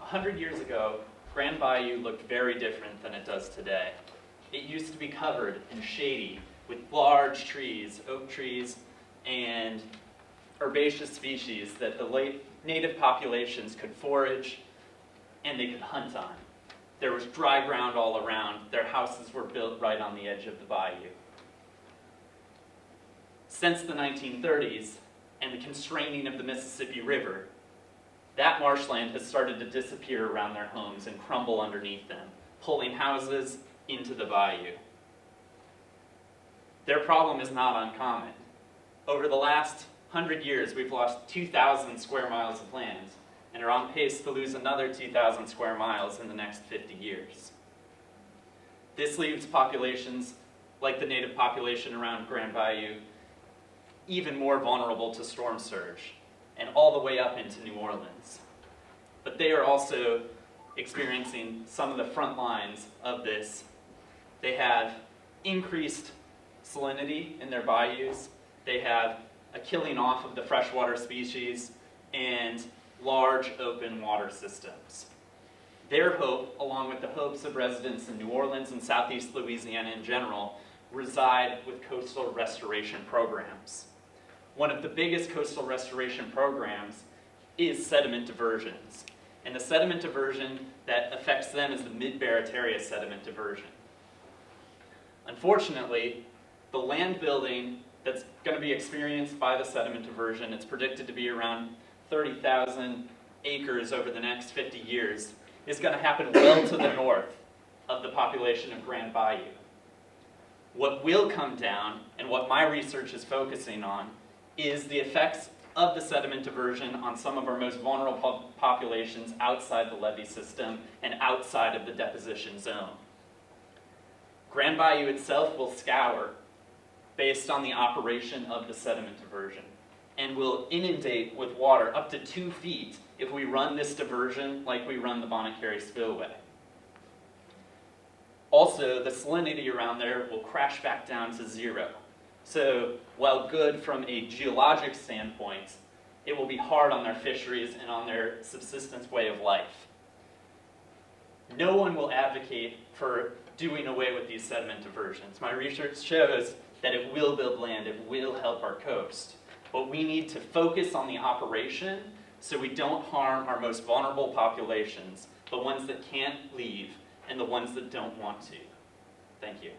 100 years ago, Grand Bayou looked very different than it does today. It used to be covered and shady with large trees, oak trees, and herbaceous species that the native populations could forage and they could hunt on. There was dry ground all around. Their houses were built right on the edge of the bayou. Since the 1930s and the constraining of the Mississippi River, that marshland has started to disappear around their homes and crumble underneath them, pulling houses into the bayou. Their problem is not uncommon. Over the last 100 years, we've lost 2,000 square miles of land and are on pace to lose another 2,000 square miles in the next 50 years. This leaves populations like the native population around Grand Bayou even more vulnerable to storm surge and all the way up into New Orleans. But they are also experiencing some of the front lines of this. They have increased salinity in their bayous. They have a killing off of the freshwater species and large open water systems. Their hope, along with the hopes of residents in New Orleans and Southeast Louisiana in general, reside with coastal restoration programs. One of the biggest coastal restoration programs is sediment diversions. And the sediment diversion that affects them is the Mid-Barataria sediment diversion. Unfortunately, the land building that's going to be experienced by the sediment diversion, it's predicted to be around 30,000 acres over the next 50 years, is going to happen well to the north of the population of Grand Bayou. What will come down, and what my research is focusing on, is the effects of the sediment diversion on some of our most vulnerable populations outside the levee system and outside of the deposition zone. Grand Bayou itself will scour based on the operation of the sediment diversion and will inundate with water up to 2 feet if we run this diversion like we run the Bonnet-Carré spillway. Also, the salinity around there will crash back down to 0. So while good from a geologic standpoint, it will be hard on their fisheries and on their subsistence way of life. No one will advocate for doing away with these sediment diversions. My research shows that it will build land, it will help our coast. But we need to focus on the operation so we don't harm our most vulnerable populations, the ones that can't leave and the ones that don't want to. Thank you.